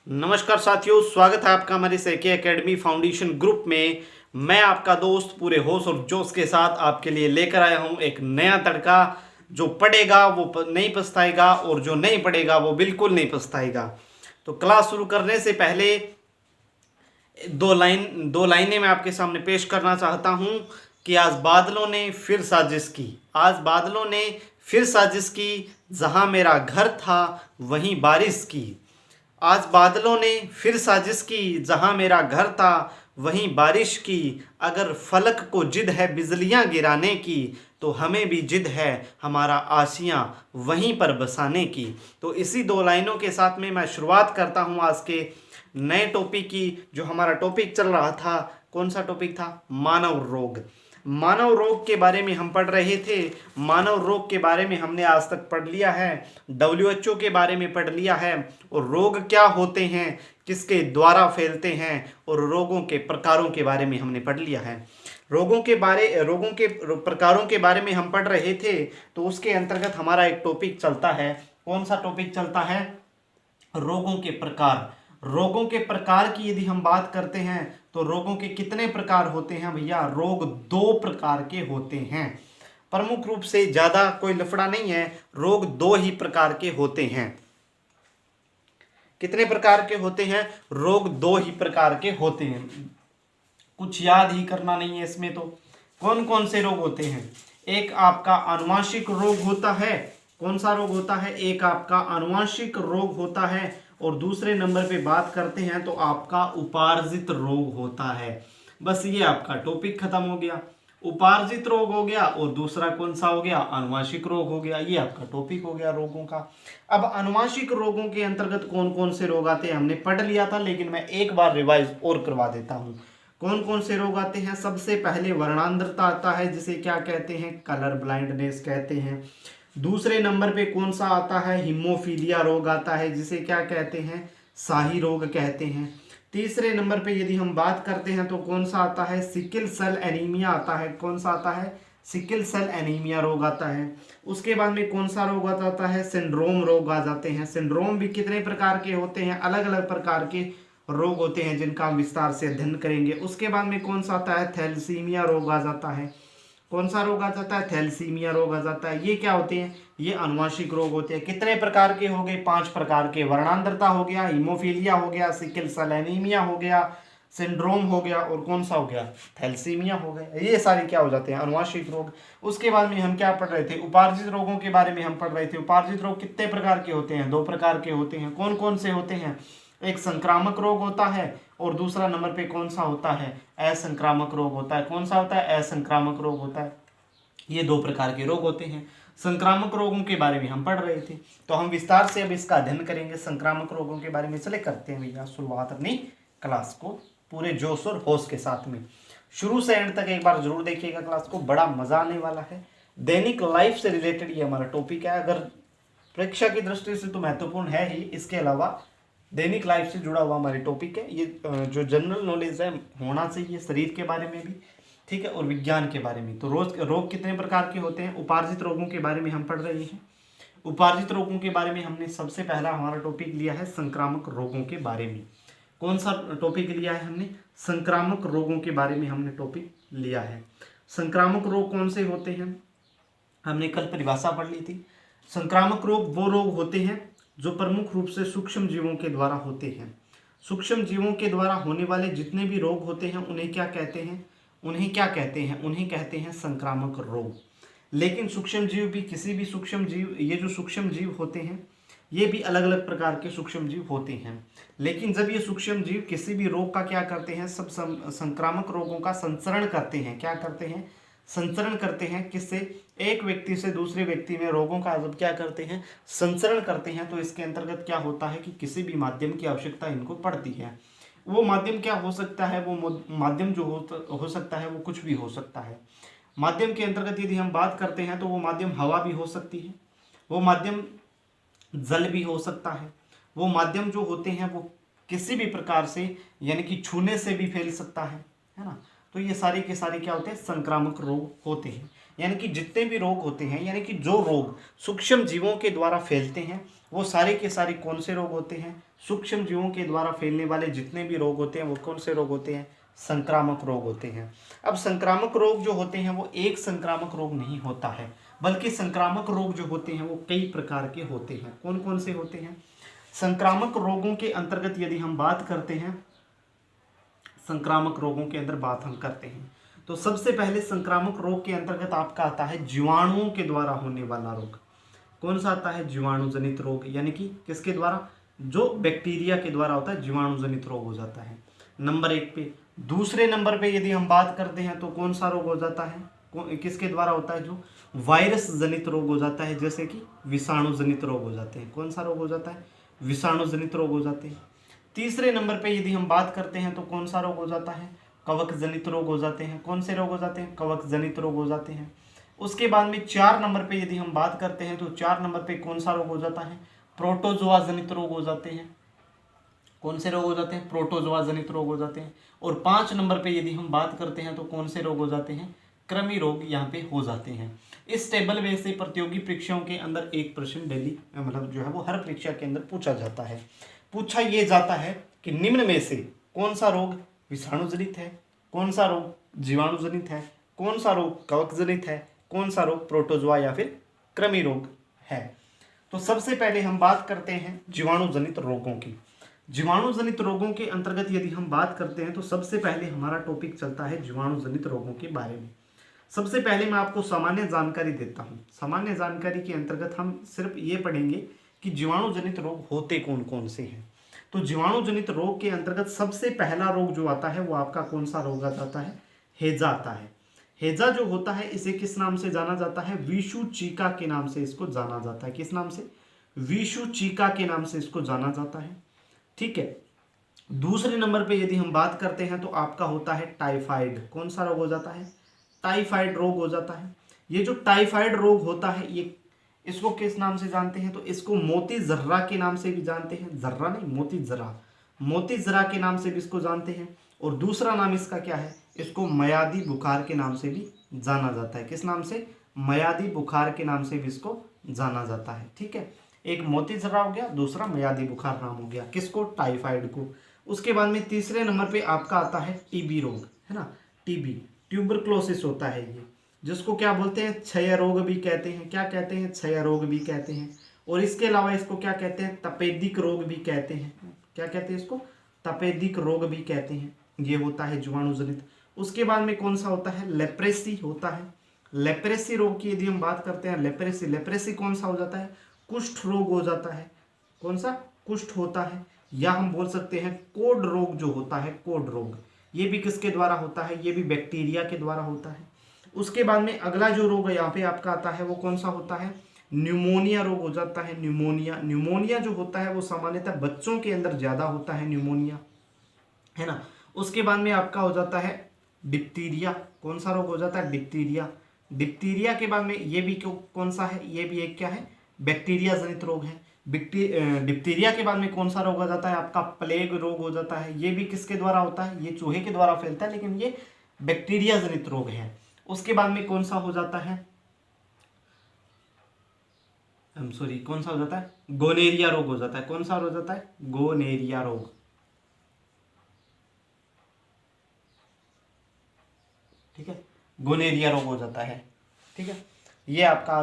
नमस्कार साथियों, स्वागत है आपका हमारे सेके एकेडमी फाउंडेशन ग्रुप में। मैं आपका दोस्त पूरे होश और जोश के साथ आपके लिए लेकर आया हूं एक नया तड़का। जो पढ़ेगा वो नहीं पछताएगा और जो नहीं पढ़ेगा वो बिल्कुल नहीं पछताएगा। तो क्लास शुरू करने से पहले दो लाइनें मैं आपके सामने पेश करना चाहता हूं कि आज बादलों ने फिर साजिश की। आज बादलों ने फिर साजिश की, जहां मेरा घर था वहीं बारिश की। आज बादलों ने फिर साजिश की, जहां मेरा घर था वहीं बारिश की। अगर फलक को जिद है बिजलियां गिराने की, तो हमें भी जिद है हमारा आशियां वहीं पर बसाने की। तो इसी दो लाइनों के साथ में मैं शुरुआत करता हूं आज के नए टॉपिक की। जो हमारा टॉपिक चल रहा था, कौन सा टॉपिक था? मानव रोग। मानव रोग के बारे में हम पढ़ रहे थे। मानव रोग के बारे में हमने आज तक पढ़ लिया है, WHO के बारे में पढ़ लिया है, और रोग क्या होते हैं, किसके द्वारा फैलते हैं, और रोगों के प्रकारों के बारे में हमने पढ़ लिया है। रोगों के प्रकारों के बारे में हम पढ़ रहे थे। तो उसके अंतर्गत हमारा एक टॉपिक चलता है। कौन सा टॉपिक चलता है? रोगों के प्रकार। रोगों के प्रकार की यदि हम बात करते हैं तो रोगों के कितने प्रकार होते हैं भैया? रोग दो प्रकार के होते हैं। प्रमुख रूप से, ज्यादा कोई लफड़ा नहीं है, रोग दो ही प्रकार के होते हैं। कितने प्रकार के होते हैं? रोग दो ही प्रकार के होते हैं। कुछ याद ही करना नहीं है इसमें। तो कौन कौन से रोग होते हैं? एक आपका आनुवंशिक रोग होता है। कौन सा रोग होता है? एक आपका आनुवंशिक रोग होता है। और दूसरे नंबर पे बात करते हैं तो आपका उपार्जित रोग होता है। बस ये आपका टॉपिक खत्म हो गया। उपार्जित रोग हो गया और दूसरा कौन सा हो गया? आनुवंशिक रोग हो गया। ये आपका टॉपिक हो गया रोगों का। अब आनुवंशिक रोगों के अंतर्गत कौन कौन से रोग आते हैं हमने पढ़ लिया था, लेकिन मैं एक बार रिवाइज और करवा देता हूं। कौन कौन से रोग आते हैं? सबसे पहले वर्णांधता आता है, जिसे क्या कहते हैं? कलर ब्लाइंडनेस कहते हैं। दूसरे नंबर पे कौन सा आता है? हीमोफीलिया रोग आता है, जिसे क्या कहते हैं? शाही रोग कहते हैं। तीसरे नंबर पे यदि हम बात करते हैं तो कौन सा आता है? सिकल सेल एनीमिया आता है। कौन सा आता है? सिकल सेल एनीमिया रोग आता है। उसके बाद में कौन सा रोग आता है? सिंड्रोम रोग आ जाते हैं। सिंड्रोम भी कितने प्रकार के होते हैं? अलग अलग प्रकार के रोग होते हैं, जिनका हम विस्तार से अध्ययन करेंगे। उसके बाद में कौन सा आता है? थैलेसीमिया रोग आ जाता है। कौन सा रोग आ जाता है? थैलेसीमिया रोग आ जाता है। ये क्या होते हैं? ये आनुवंशिक रोग होते हैं। कितने प्रकार के हो गए? 5 प्रकार के। वर्णांधता हो गया, हीमोफीलिया हो गया, सिकल सेल एनीमिया हो गया, सिंड्रोम हो गया, और कौन सा हो गया? थैलेसीमिया हो गया। ये सारे क्या हो जाते हैं? आनुवंशिक रोग। उसके बाद में हम क्या पढ़ रहे थे? उपार्जित रोगों के बारे में हम पढ़ रहे थे। उपार्जित रोग कितने प्रकार के होते हैं? 2 प्रकार के होते हैं। कौन कौन से होते हैं? एक संक्रामक रोग होता है, और दूसरा नंबर पे कौन सा होता है? असंक्रामक रोग होता है। कौन सा होता है? असंक्रामक रोग होता है। ये 2 प्रकार के रोग होते हैं। संक्रामक रोगों के बारे में हम पढ़ रहे थे, तो हम विस्तार से अब इसका अध्ययन करेंगे। संक्रामक रोगों के बारे में चले करते हैं भैया शुरुआत अपनी क्लास को पूरे जोश और होश के साथ में। शुरू से एंड तक एक बार जरूर देखिएगा क्लास को, बड़ा मजा आने वाला है। दैनिक लाइफ से रिलेटेड ये हमारा टॉपिक है। अगर परीक्षा की दृष्टि से तो महत्वपूर्ण है ही, इसके अलावा दैनिक लाइफ से जुड़ा हुआ हमारे टॉपिक है। ये जो जनरल नॉलेज है होना चाहिए, शरीर के बारे में भी, ठीक है, और विज्ञान के बारे में। तो रोग कितने प्रकार के होते हैं? उपार्जित रोगों के बारे में हम पढ़ रहे हैं। उपार्जित रोगों के बारे में हमने सबसे पहला हमारा टॉपिक लिया है संक्रामक रोगों के बारे में। कौन सा टॉपिक लिया है हमने? संक्रामक रोगों के बारे में हमने टॉपिक लिया है। संक्रामक रोग कौन से होते हैं? हमने कल परिभाषा पढ़ ली थी। संक्रामक रोग वो रोग होते हैं जो प्रमुख रूप से सूक्ष्म जीवों के द्वारा होते हैं। सूक्ष्म जीवों के द्वारा होने वाले जितने भी रोग होते हैं उन्हें क्या कहते हैं? उन्हें कहते हैं संक्रामक रोग। लेकिन सूक्ष्म जीव भी, किसी भी सूक्ष्म जीव, ये जो सूक्ष्म जीव होते हैं ये भी अलग अलग प्रकार के सूक्ष्म जीव होते हैं। लेकिन जब ये सूक्ष्म जीव किसी भी रोग का क्या करते हैं? सब संक्रामक रोगों का संचरण करते हैं। क्या करते हैं? संचरण करते हैं। किससे? एक व्यक्ति से दूसरे व्यक्ति में रोगों का जब क्या करते हैं? संचरण करते हैं। तो इसके अंतर्गत क्या होता है कि किसी भी माध्यम की आवश्यकता इनको पड़ती है। वो माध्यम क्या हो सकता है? वो माध्यम जो हो सकता है वो कुछ भी हो सकता है। माध्यम के अंतर्गत यदि हम बात करते हैं तो वो माध्यम हवा भी हो सकती है, वो माध्यम जल भी हो सकता है, वो माध्यम जो होते हैं वो किसी भी प्रकार से यानी कि छूने से भी फैल सकता है ना। तो ये सारे के सारे क्या होते हैं? संक्रामक रोग होते हैं। यानी कि जितने भी रोग होते हैं, यानी कि जो रोग सूक्ष्म जीवों के द्वारा फैलते हैं वो सारे के सारे कौन से रोग होते हैं? सूक्ष्म जीवों के द्वारा फैलने वाले जितने भी रोग होते हैं वो कौन से रोग होते हैं? संक्रामक रोग होते हैं। अब संक्रामक रोग जो होते हैं वो एक संक्रामक रोग नहीं होता है, बल्कि संक्रामक रोग जो होते हैं वो कई प्रकार के होते हैं। कौन कौन से होते हैं? संक्रामक रोगों के अंतर्गत यदि हम बात करते हैं, संक्रामक रोगों के अंदर बात हम करते हैं तो सबसे पहले संक्रामक रोग के अंतर्गत आपका आता है जीवाणुओं के द्वारा होने वाला रोग। कौन सा आता है? जीवाणु जनित रोग, यानी कि किसके द्वारा? जो बैक्टीरिया के द्वारा होता है, जीवाणु जनित रोग हो जाता है नंबर 1 पे। दूसरे नंबर पे यदि हम बात करते हैं तो कौन सा रोग हो जाता है? किसके द्वारा होता है? जो वायरस जनित रोग हो जाता है, जैसे कि विषाणु जनित रोग हो जाते हैं। कौन सा रोग हो जाता है? विषाणु जनित रोग हो जाते हैं। तीसरे नंबर पे यदि हम बात करते हैं तो कौन सा रोग हो जाता है? कवक जनित रोग हो जाते हैं। कौन से रोग हो जाते हैं? कवक जनित रोग हो जाते हैं। उसके बाद में 4 नंबर पे यदि हम बात करते हैं तो 4 नंबर पे कौन सा रोग हो जाता है? प्रोटोजोआ जनित रोग हो जाते हैं। कौन से रोग हो जाते हैं? प्रोटोजोआ जनित रोग हो जाते हैं। और 5 नंबर पे यदि हम बात करते हैं तो कौन से रोग हो जाते हैं? कृमि रोग यहाँ पे हो जाते हैं। इस टेबल में से प्रतियोगी परीक्षाओं के अंदर एक प्रश्न डेली मतलब जो है वो हर परीक्षा के अंदर पूछा जाता है। पूछा ये जाता है कि निम्न में से कौन सा रोग विषाणु जनित है, कौन सा रोग जीवाणु जनित है, कौन सा रोग कवक जनित है, कौन सा रोग प्रोटोजोआ या फिर कृमि रोग है। तो सबसे पहले हम बात करते हैं जीवाणु जनित रोगों की। जीवाणु जनित रोगों के अंतर्गत यदि हम बात करते हैं तो सबसे पहले हमारा टॉपिक चलता है जीवाणु जनित रोगों के बारे में। सबसे पहले मैं आपको सामान्य जानकारी देता हूं। सामान्य जानकारी के अंतर्गत हम सिर्फ ये पढ़ेंगे कि जीवाणु जनित रोग होते कौन कौन से हैं। तो जीवाणु जनित रोग के अंतर्गत सबसे पहला रोग जो आता है वो आपका कौन सा रोग आता है? हैजा आता है। हैजा जो होता है इसे किस नाम से जाना जाता है? विषुचिका के नाम से इसको जाना जाता है। किस नाम से? विषुचिका के नाम से इसको जाना जाता है। ठीक है। दूसरे नंबर पे यदि हम बात करते हैं तो आपका होता है टाइफाइड। कौन सा रोग हो जाता है? टाइफाइड रोग हो जाता है। ये जो टाइफाइड रोग होता है ये इसको किस नाम से जानते हैं? तो इसको मोती जर्रा के नाम से भी जानते हैं। जर्रा नहीं, मोती जर्रा। मोती जर्रा के नाम से भी इसको जानते हैं। और दूसरा नाम इसका क्या है? इसको मयादी बुखार के नाम से भी जाना जाता है। किस नाम से? मयादी बुखार के नाम से भी इसको जाना जाता है। ठीक है। एक मोती जर्रा हो गया, दूसरा मयादी बुखार नाम हो गया। किसको? टाइफाइड को। उसके बाद में तीसरे नंबर पे आपका आता है टीबी रोग, है ना। टीबी ट्यूबरक्लोसिस होता है ये, जिसको क्या बोलते हैं? क्षय रोग भी कहते हैं। क्या कहते हैं? क्षय रोग भी कहते हैं। और इसके अलावा इसको क्या कहते हैं? तपेदिक रोग भी कहते हैं। क्या कहते हैं इसको? तपेदिक रोग भी कहते हैं। ये होता है जीवाणु जनित। उसके बाद में कौन सा होता है? लेप्रेसी होता है। लेप्रेसी रोग की यदि हम बात करते हैं, लेप्रेसी लेप्रेसी कौन सा हो जाता है? कुष्ठ रोग हो जाता है। कौन सा? कुष्ठ होता है। या हम बोल सकते हैं कोढ़ रोग जो होता है, कोढ़ रोग, ये भी किसके द्वारा होता है? ये भी बैक्टीरिया के द्वारा होता है। उसके बाद में अगला जो रोग यहाँ पे आपका आता है वो कौन सा होता है? न्यूमोनिया रोग हो जाता है। न्यूमोनिया न्यूमोनिया जो होता है वो सामान्यतः बच्चों के अंदर ज्यादा होता है, न्यूमोनिया, है ना। उसके बाद में आपका हो जाता है डिप्थीरिया। कौन सा रोग हो जाता है? डिप्थीरिया। डिप्थीरिया के बाद में ये भी कौन सा है? ये भी एक क्या है? बैक्टीरिया जनित रोग है। डिप्थीरिया के बाद में कौन सा रोग हो जाता है? आपका प्लेग रोग हो जाता है। ये भी किसके द्वारा होता है? ये चूहे के द्वारा फैलता है, लेकिन ये बैक्टीरिया जनित रोग है। उसके बाद में कौन सा हो जाता है? कौन सा हो जाता है? गोनेरिया रोग हो जाता है। कौन सा हो जाता है? गोनेरिया रोग। ठीक है, गोनेरिया रोग हो जाता है। ठीक है, ये आपका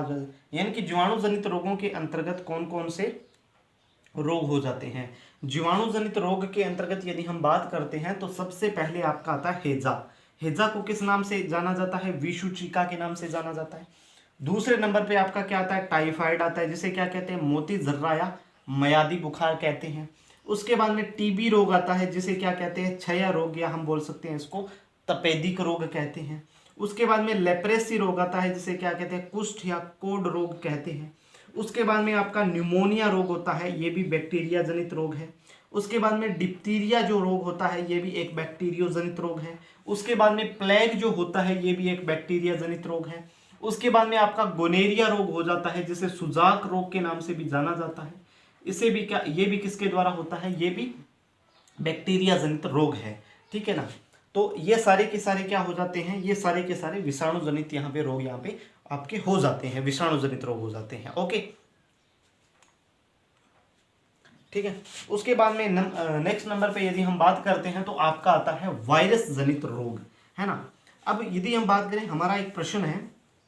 यानी कि जीवाणु जनित रोगों के अंतर्गत कौन कौन से रोग हो जाते हैं। जीवाणु जनित रोग के अंतर्गत यदि हम बात करते हैं तो सबसे पहले आपका आता है हैजा। हैजा को किस नाम से जाना जाता है? विषुचिका के नाम से जाना जाता है। दूसरे नंबर पे आपका क्या आता है? टाइफाइड आता है, जिसे क्या कहते हैं? मोती जर्रा या मयादी बुखार कहते हैं। उसके बाद में टीबी रोग आता है, जिसे क्या कहते हैं? क्षय रोग, या हम बोल सकते हैं इसको तपेदिक रोग कहते हैं। उसके बाद में लेप्रेसी रोग आता है, जिसे क्या कहते हैं? कुष्ठ या कोढ़ रोग कहते हैं। उसके बाद में आपका न्यूमोनिया रोग होता है, ये भी बैक्टीरिया जनित रोग है। उसके बाद में डिप्थीरिया जो रोग होता है ये भी एक बैक्टीरियो जनित रोग है। उसके बाद में प्लेग जो होता है ये भी एक बैक्टीरिया जनित रोग है। उसके बाद में आपका गोनेरिया रोग हो जाता है, जिसे सुजाक रोग के नाम से भी जाना जाता है। इसे भी क्या, ये भी किसके द्वारा होता है? ये भी बैक्टीरिया जनित रोग है। ठीक है ना। तो ये सारे के सारे क्या हो जाते हैं? ये सारे के सारे विषाणु जनित यहाँ पे रोग यहाँ पे आपके हो जाते हैं, विषाणु जनित रोग हो जाते हैं। ओके, ठीक है। उसके बाद में नेक्स्ट नंबर पे यदि हम बात करते हैं तो आपका आता है वायरस जनित रोग, है ना। अब यदि हम बात करें, हमारा एक प्रश्न है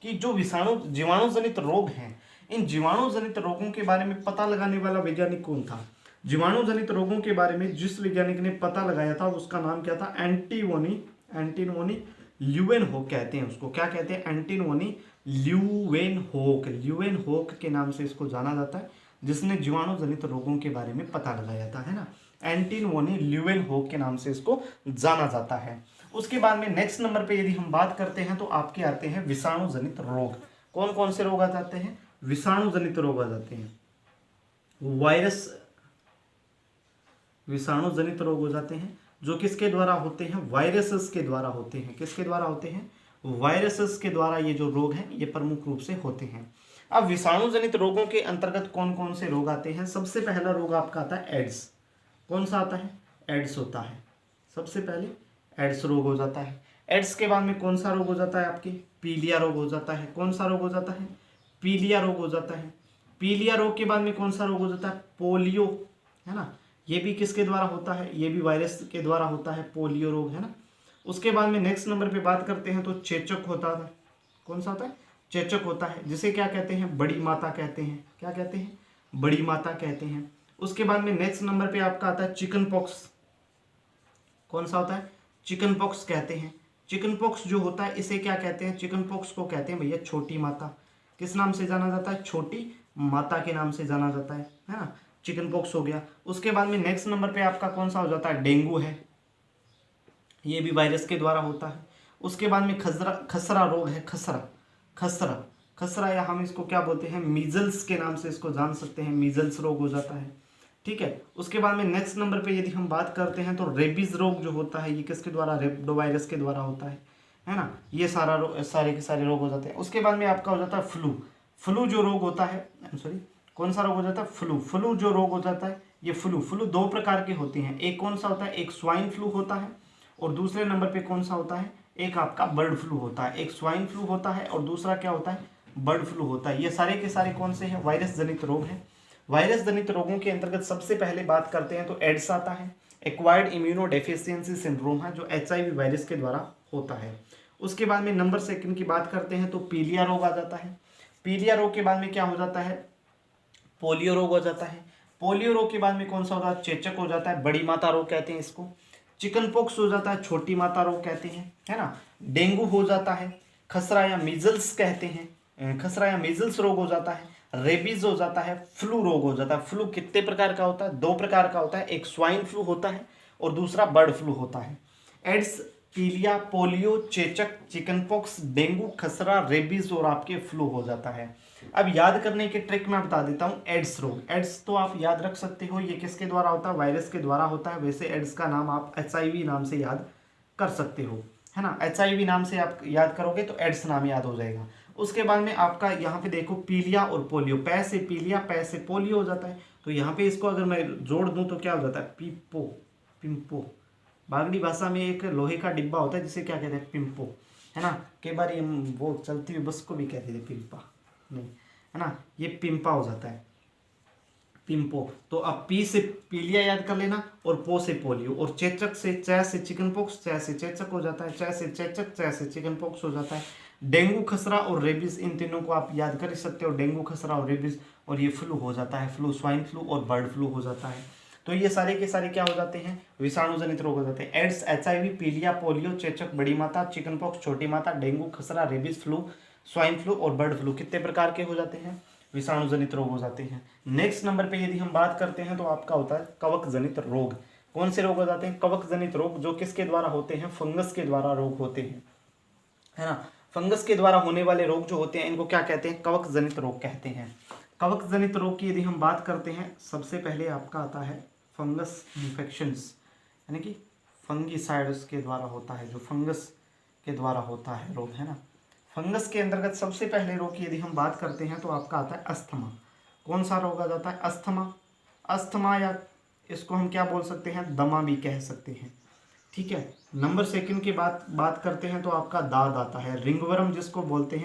कि जो जीवाणु जनित रोग हैं, इन जीवाणु जनित रोगों के बारे में पता लगाने वाला वैज्ञानिक कौन था। जीवाणु जनित रोगों के बारे में जिस वैज्ञानिक ने पता लगाया था उसका नाम क्या था, एंटिनोनी ल्यूवेनहोक कहते हैं उसको। क्या कहते हैं, एंटिनोनी ल्यूवेनहोक के नाम से इसको जाना जाता है, जिसने जीवाणु जनित रोगों के बारे में पता लगाया था, है ना। एंटिनोनी ल्यूवेनहोक के नाम से इसको जाना जाता है। उसके बाद में नेक्स्ट नंबर पे यदि हम बात करते हैं तो आपके आते हैं विषाणु जनित रोग। कौन कौन से रोग आ जाते हैं, विषाणु जनित रोग आ जाते हैं, विषाणु जनित रोग हो जाते हैं, जो किसके द्वारा होते हैं, वायरसेस के द्वारा होते हैं। किसके द्वारा होते हैं, वायरसेस के द्वारा ये जो रोग हैं ये प्रमुख रूप से होते हैं। अब विषाणु जनित रोगों के अंतर्गत कौन कौन से रोग आते हैं। सबसे पहला रोग आपका आता है एड्स। कौन सा आता है, एड्स होता है। सबसे पहले एड्स रोग हो जाता है। एड्स के बाद में कौन सा रोग हो जाता है, आपके पीलिया रोग हो जाता है। कौन सा रोग हो जाता है, पीलिया रोग हो जाता है। पीलिया रोग के बाद में कौन सा रोग हो जाता है, पोलियो, है ना। ये भी किसके द्वारा होता है, ये भी वायरस के द्वारा होता है, पोलियो रोग, है ना। उसके बाद में नेक्स्ट नंबर पे बात करते हैं तो चेचक होता है। कौन सा होता है, चेचक होता है, जिसे क्या कहते हैं, बड़ी माता कहते हैं। क्या कहते हैं, बड़ी माता कहते हैं। उसके बाद में नेक्स्ट नंबर पे आपका आता है चिकन पॉक्स। कौन सा होता है, चिकन पॉक्स कहते हैं। चिकन पॉक्स जो होता है इसे क्या कहते हैं, चिकन पॉक्स को कहते हैं भैया छोटी माता। किस नाम से जाना जाता है, छोटी माता के नाम से जाना जाता है ना। चिकन पॉक्स हो गया। उसके बाद में नेक्स्ट नंबर पे आपका कौन सा हो जाता है, डेंगू है, ये भी वायरस के द्वारा होता है। उसके बाद में खसरा रोग है, खसरा या हम इसको क्या बोलते हैं, मीजल्स के नाम से इसको जान सकते हैं, मीजल्स रोग हो जाता है, ठीक है। उसके बाद में नेक्स्ट नंबर पे यदि हम बात करते हैं तो रेबीज रोग जो होता है ये किसके द्वारा, रेप्डो वायरस के द्वारा होता है ना। ये सारे के सारे रोग हो जाते हैं। उसके बाद में आपका हो जाता है फ्लू जो रोग होता है, कौन सा रोग हो जाता है, फ्लू जो रोग हो जाता है, ये फ्लू दो प्रकार के होते हैं। एक कौन सा होता है, एक स्वाइन फ्लू होता है, और दूसरे नंबर पे कौन सा होता है, एक आपका बर्ड फ्लू होता है। एक स्वाइन फ्लू होता है और दूसरा क्या होता है, बर्ड फ्लू होता है। ये सारे के सारे कौन से हैं, वायरस जनित रोग हैं। वायरस जनित रोगों के अंतर्गत सबसे पहले बात करते हैं तो एड्स आता है, एक्वायर्ड इम्यूनो डेफिशिएंसी सिंड्रोम है, जो HIV वायरस के द्वारा होता है। उसके बाद में नंबर सेकंड की बात करते हैं तो पीलिया रोग आ जाता है। पीलिया रोग के बाद में क्या हो जाता है, पोलियो रोग हो जाता है। पोलियो रोग के बाद में कौन सा होता है, चेचक हो जाता है, बड़ी माता रोग कहते हैं इसको। चिकन पॉक्स हो जाता है, छोटी माता रोग कहते हैं, है ना। डेंगू हो जाता है, खसरा या मीजल्स कहते हैं, खसरा या मीजल्स रोग हो जाता है। रेबीज हो जाता है, फ्लू रोग हो जाता है। फ्लू कितने प्रकार का होता है, दो प्रकार का होता है, एक स्वाइन फ्लू होता है और दूसरा बर्ड फ्लू होता है। एड्स, पीलिया, पोलियो, चेचक, चिकन पॉक्स, डेंगू, खसरा, रेबीज और आपके फ्लू हो जाता है। अब याद करने की ट्रिक मैं बता देता हूँ। एड्स रोग, एड्स तो आप याद रख सकते हो, ये किसके द्वारा होता है, वायरस के द्वारा होता है। वैसे एड्स का नाम आप HIV नाम से याद कर सकते हो, है ना। HIV नाम से आप याद करोगे तो एड्स नाम याद हो जाएगा। उसके बाद में आपका यहाँ पे देखो पीलिया और पोलियो, पै से पीलिया पै से पोलियो हो जाता है। तो यहाँ पे इसको अगर मैं जोड़ दूँ तो क्या हो जाता है, पिंपो। बागड़ी भाषा में एक लोहे का डिब्बा होता है जिसे क्या कहते हैं, पिंपो, है ना। कई बार ये वो चलती हुई बस को भी कहते थे पिंपा, नहीं, है ना। ये पिंपा हो जाता है, पिंपो। तो अब पी से पीलिया याद कर लेना और पो से पोलियो, और चेचक से च से चिकन पॉक्स, च से चेचक हो जाता है, च से चेचक, च से चिकन पॉक्स हो जाता है। डेंगू, खसरा और रेबीज, इन तीनों को आप याद कर सकते हो, डेंगू, खसरा और रेबीज। और ये फ्लू हो जाता है, फ्लू, स्वाइन फ्लू और बर्ड फ्लू हो जाता है। तो ये सारे के सारे क्या हो जाते हैं, विषाणु जनित रोग हो जाते हैं। एड्स, HIV, पीलिया, पोलियो, चेचक, बड़ी माता, चिकन पॉक्स, छोटी माता, डेंगू, खसरा, रेबीज, फ्लू, स्वाइन फ्लू और बर्ड फ्लू कितने प्रकार के हो जाते हैं, विषाणु जनित रोग हो जाते हैं। नेक्स्ट नंबर पे यदि हम बात करते हैं तो आपका होता है कवक जनित रोग। कौन से रोग हो जाते हैं, कवक जनित रोग, जो किसके द्वारा होते हैं, फंगस के द्वारा रोग होते हैं, है ना। फंगस के द्वारा होने वाले रोग जो होते हैं इनको क्या कहते हैं, कवक जनित रोग कहते हैं। कवक जनित रोग की यदि हम बात करते हैं, सबसे पहले आपका आता है फंगस इन्फेक्शंस, यानी कि फंगीसाइड्स के द्वारा होता है, जो फंगस के द्वारा होता है रोग, है ना। फंगस के अंतर्गत सबसे पहले रोग की यदि हम बात करते हैं तो आपका आता है अस्थमा। कौन सा रोग आ जाता है, अस्थमा, या इसको हम क्या बोल सकते हैं, दमा भी कह सकते हैं, ठीक है। नंबर सेकंड की बात करते हैं तो आपका दाद आता है, रिंगवर्म जिसको बोलते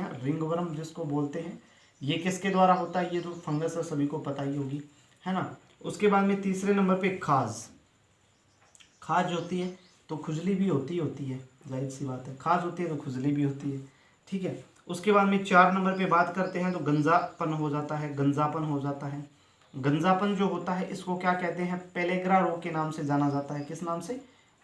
हैं, ये किसके द्वारा होता है, ये जो फंगस है सभी को पता ही होगी, है ना। उसके बाद में तीसरे नंबर पे खाज। खाज होती है तो खुजली भी होती है, जाहिर सी बात है, खाज होती है तो खुजली भी होती है, ठीक है। उसके बाद में 4 नंबर पे बात करते हैं तो गंजापन हो जाता है, गंजापन हो जाता है। गंजापन जो होता है इसको क्या कहते हैं, पेलेग्रा रोग के नाम से जाना जाता है। किस नाम से?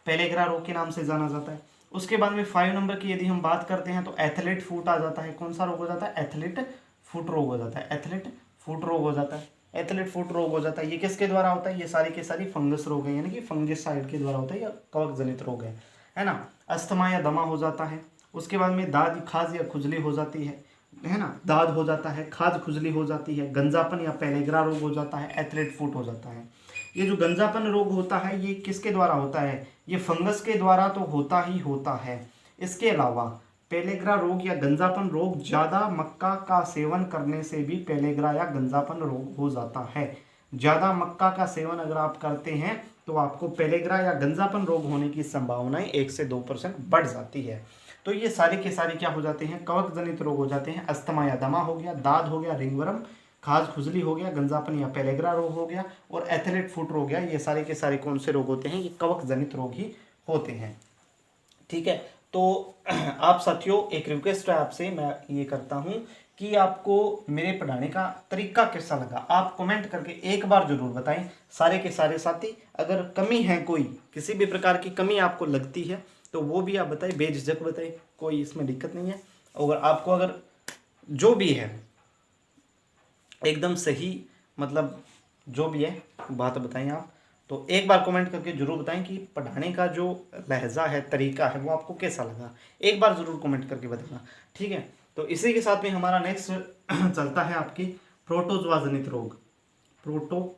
पेलेग्रा रोग के नाम से जाना जाता है। उसके बाद में 5 नंबर की यदि हम बात करते हैं तो एथलेट फुट आ जाता है। कौन सा रोग हो जाता है? एथलेट फुट रोग हो जाता है, एथलेट फुट रोग हो जाता है, एथलेट फुट रोग हो जाता है। ये किसके द्वारा होता है? ये सारी के सारी फंगस रोग है, यानी कि फंगिसाइड के द्वारा होता है, या कवक जनित रोग है ना। अस्थमा या दमा हो जाता है। उसके बाद में दाद, खाज या खुजली हो जाती है ना, दाद हो जाता है, खाज खुजली हो जाती है, गंजापन या पेलेग्रा रोग हो जाता है, एथलेट फुट हो जाता है। ये जो गंजापन रोग होता है ये किसके द्वारा होता है? ये फंगस के द्वारा तो होता ही होता है। इसके अलावा पेलेग्रा रोग या गंजापन रोग ज़्यादा मक्का का सेवन करने से भी पेलेग्रा या गंजापन रोग हो जाता है। ज़्यादा मक्का का सेवन अगर आप करते हैं तो आपको पेलेग्रा या गंजापन रोग होने की संभावनाएं 1 से 2% बढ़ जाती है। तो ये सारे के सारे क्या हो जाते हैं? कवक जनित रोग हो जाते हैं। अस्थमा या दमा हो गया, दाद हो गया, रिंगवर्म, खाज खुजली हो गया, गंजापन या पेलेग्रा रोग हो गया, और एथलेट फुट हो गया। ये सारे के सारे कौन से रोग होते हैं? ये कवक जनित रोग ही होते हैं, ठीक है। तो आप साथियों, एक रिक्वेस्ट है आपसे, मैं ये करता हूं कि आपको मेरे पढ़ाने का तरीका कैसा लगा आप कमेंट करके एक बार जरूर बताएं। सारे के सारे साथी, अगर कमी है, कोई किसी भी प्रकार की कमी आपको लगती है तो वो भी आप बताएं, बेझिझक बताएं, कोई इसमें दिक्कत नहीं है। और आपको अगर जो भी है एकदम सही, मतलब जो भी है बात बताएं आप, तो एक बार कमेंट करके जरूर बताएं कि पढ़ाने का जो लहजा है, तरीका है, वो आपको कैसा लगा। एक बार जरूर कमेंट करके बताना, ठीक है। तो इसी के साथ में हमारा नेक्स्ट चलता है आपकी प्रोटोजोआ जनित रोग। प्रोटोजोआ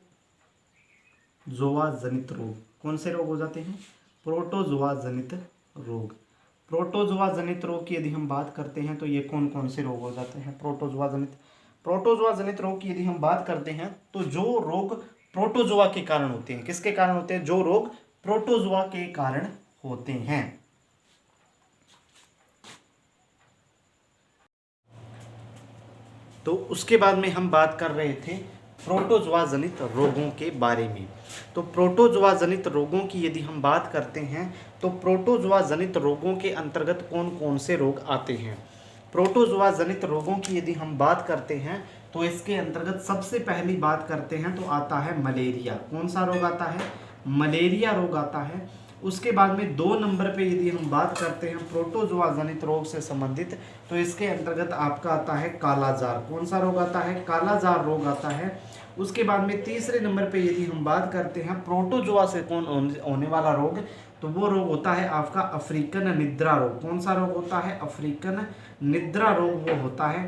जनित रोग कौन से रोग हो जाते हैं? प्रोटोजोआ जनित रोग। प्रोटोजोआ जनित रोग की यदि हम बात करते हैं तो ये कौन कौन से रोग हो जाते हैं? प्रोटोजोआ जनित रोग की यदि हम बात करते हैं तो जो रोग प्रोटोजोआ के कारण होते हैं, किसके कारण होते हैं? जो रोग प्रोटोजोआ के कारण होते हैं। तो उसके बाद में हम बात कर रहे थे प्रोटोजोआ जनित रोगों के बारे में। तो प्रोटोजोआ जनित रोगों की यदि हम बात करते हैं तो प्रोटोजोआ जनित रोगों के अंतर्गत कौन कौन से रोग आते हैं? प्रोटोजोआ जनित रोगों की यदि हम बात करते हैं तो इसके अंतर्गत सबसे पहली बात करते हैं तो आता है मलेरिया। कौन सा रोग आता है? मलेरिया रोग आता है। उसके बाद में 2 नंबर पे यदि हम बात करते हैं प्रोटोजोआ जनित रोग से संबंधित तो इसके अंतर्गत आपका आता है कालाजार। कौन सा रोग आता है? कालाजार रोग आता है। उसके बाद में तीसरे नंबर पे यदि हम बात करते हैं प्रोटोजोआ से कौन होने वाला रोग, तो वो रोग होता है आपका अफ्रीकन निद्रा रोग। कौन सा रोग होता है? अफ्रीकन निद्रा रोग वो होता है।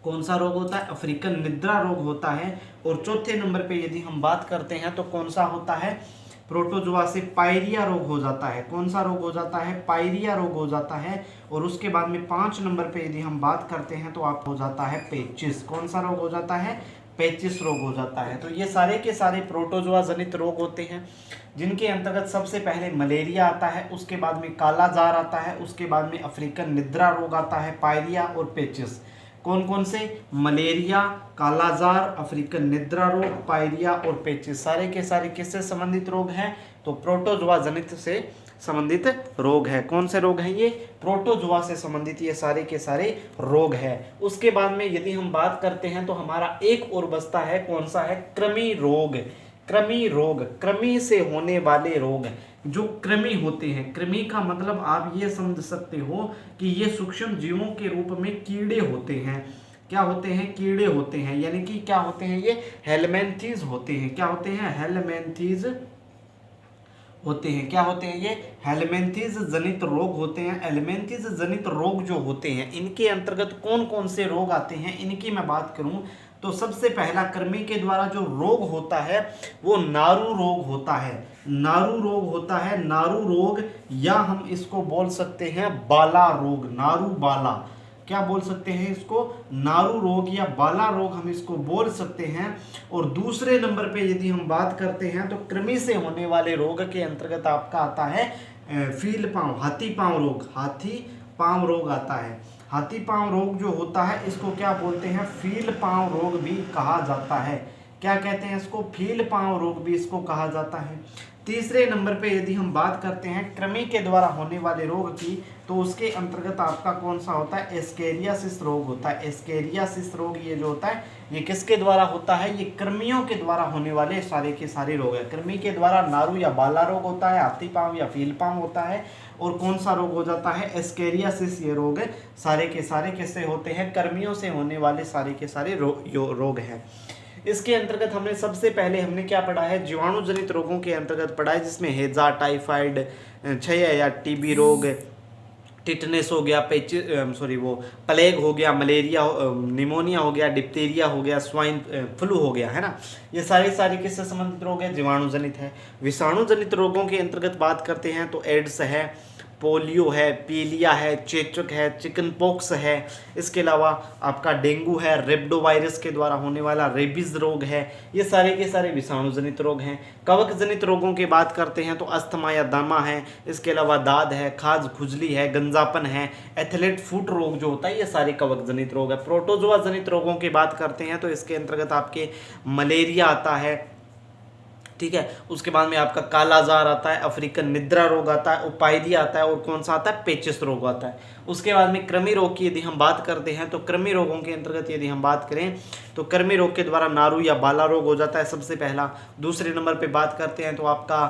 कौन सा रोग होता है? अफ्रीकन निद्रा रोग होता है। और चौथे नंबर पे यदि हम बात करते हैं तो कौन सा होता है? प्रोटोजोआ से पायरिया रोग हो जाता है। कौन सा रोग हो जाता है? पायरिया रोग हो जाता है। और उसके बाद में 5 नंबर पे यदि हम बात करते हैं तो आप हो जाता है पेचिस। कौन सा रोग हो जाता है? पेचिस रोग हो जाता है। तो ये सारे के सारे प्रोटोजोआ जनित रोग होते हैं जिनके अंतर्गत सबसे पहले मलेरिया आता है, उसके बाद में कालाजार आता है, उसके बाद में अफ्रीकन निद्रा रोग आता है, पायरिया और पेचिस। कौन कौन से? मलेरिया, कालाजार, अफ्रीकन निद्रा रोग, पायरिया और पेचिस। सारे के सारे किससे संबंधित रोग हैं? तो प्रोटोजोआ जनित से संबंधित रोग है। कौन से रोग हैं ये? प्रोटोजोआ से संबंधित ये सारे के सारे रोग है। उसके बाद में यदि हम बात करते हैं तो हमारा एक और बचता है, कौन सा है? कृमि रोग। कृमि रोग, कृमि से होने वाले रोग जो कृमि होते हैं। कृमि का मतलब आप ये समझ सकते हो कि ये सूक्ष्म जीवों के रूप में कीड़े होते हैं। क्या होते हैं? कीड़े होते हैं, यानी कि क्या होते हैं? ये हेलमेंथीज होते हैं। क्या होते हैं? हेलमेंथीज होते हैं। क्या होते हैं? ये हेलमेंथीज जनित रोग होते हैं। हेलमेंथीज जनित रोग जो होते हैं इनके अंतर्गत कौन कौन से रोग आते हैं, इनकी मैं बात करूं तो सबसे पहला कृमि के द्वारा जो रोग होता है वो नारू रोग होता है। नारू रोग होता है, नारू रोग, या हम इसको बोल सकते हैं बाला रोग, नारू बाला। क्या बोल सकते हैं इसको? नारू रोग या बाला रोग हम इसको बोल सकते हैं। और दूसरे नंबर पे यदि हम बात करते हैं तो कृमि से होने वाले रोग के अंतर्गत आपका आता है फील पांव, हाथी पांव रोग। हाथी पांव रोग आता है। हाथी पांव रोग जो होता है इसको क्या बोलते हैं? फील पांव रोग भी कहा जाता है। क्या कहते हैं इसको, फील पांव रोग भी इसको कहा जाता है। तीसरे नंबर पे यदि हम बात करते हैं कृमि के द्वारा होने वाले रोग की, तो उसके अंतर्गत आपका कौन सा होता है, एस्केरियासिस रोग होता है। एस्केरियासिस रोग ये जो होता है ये किसके द्वारा होता है, ये कृमियों के द्वारा होने वाले सारे के सारे रोग है। कृमि के द्वारा नारू या बाला रोग होता है, हाथी पांव या फील पांव होता है, और कौन सा रोग हो जाता है, एस्केरियासिस। ये रोग सारे के सारे किससे होते हैं, कृमियों से होने वाले सारे के सारे रोग हैं। इसके अंतर्गत हमने सबसे पहले हमने क्या पढ़ा है, जीवाणु जनित रोगों के अंतर्गत पढ़ा है, जिसमें हैजा, टाइफाइड, क्षय या टीबी रोग, टिटनेस हो गया, वो प्लेग हो गया, मलेरिया, निमोनिया हो गया, डिप्थीरिया हो गया, स्वाइन फ्लू हो गया, है ना। ये सारे किससे संबंधित रोग है, जीवाणु जनित है। विषाणु जनित रोगों के अंतर्गत बात करते हैं तो एड्स है, पोलियो है, पीलिया है, चेचक है, चिकन पॉक्स है, इसके अलावा आपका डेंगू है, रेब्डो वायरस के द्वारा होने वाला रेबीज रोग है। ये सारे के सारे विषाणु जनित रोग हैं। कवक जनित रोगों की बात करते हैं तो अस्थमा या दमा है, इसके अलावा दाद है, खाज खुजली है, गंजापन है, एथलेट फुट रोग जो होता है, ये सारे कवक जनित रोग है। प्रोटोजोआ जनित रोगों की बात करते हैं तो इसके अंतर्गत आपके मलेरिया आता है, ठीक है। उसके बाद में आपका कालाजार आता है, अफ्रीकन निद्रा रोग आता है, उपाइडिया आता है, और कौन सा आता है, पेचिस रोग आता है। उसके बाद में कृमि रोग की यदि हम बात करते हैं तो कृमि रोगों के अंतर्गत यदि हम बात करें तो कृमि रोग के द्वारा नारू या बाला रोग हो जाता है सबसे पहला। दूसरे नंबर पे बात करते हैं तो आपका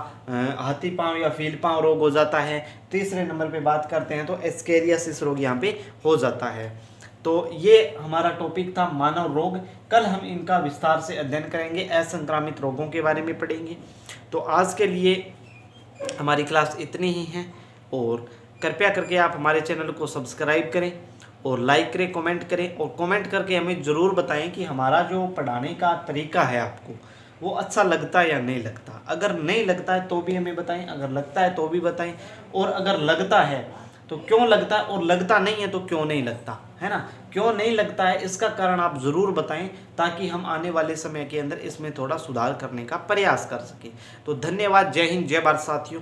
हाथी पांव या फील पांव रोग हो जाता है। तीसरे नंबर पे बात करते हैं तो एस्केरियासिस रोग यहाँ पे हो जाता है। तो ये हमारा टॉपिक था मानव रोग। कल हम इनका विस्तार से अध्ययन करेंगे, असंक्रामित रोगों के बारे में पढ़ेंगे। तो आज के लिए हमारी क्लास इतनी ही है, और कृपया करके आप हमारे चैनल को सब्सक्राइब करें और लाइक करें, कमेंट करें, और कमेंट करके हमें ज़रूर बताएं कि हमारा जो पढ़ाने का तरीका है आपको वो अच्छा लगता है या नहीं लगता। अगर नहीं लगता है तो भी हमें बताएं, अगर लगता है तो भी बताएं, और अगर लगता है तो क्यों लगता है, और लगता नहीं है तो क्यों नहीं लगता, है ना। क्यों नहीं लगता है इसका कारण आप ज़रूर बताएं, ताकि हम आने वाले समय के अंदर इसमें थोड़ा सुधार करने का प्रयास कर सकें। तो धन्यवाद। जय हिंद, जय भारत साथियों।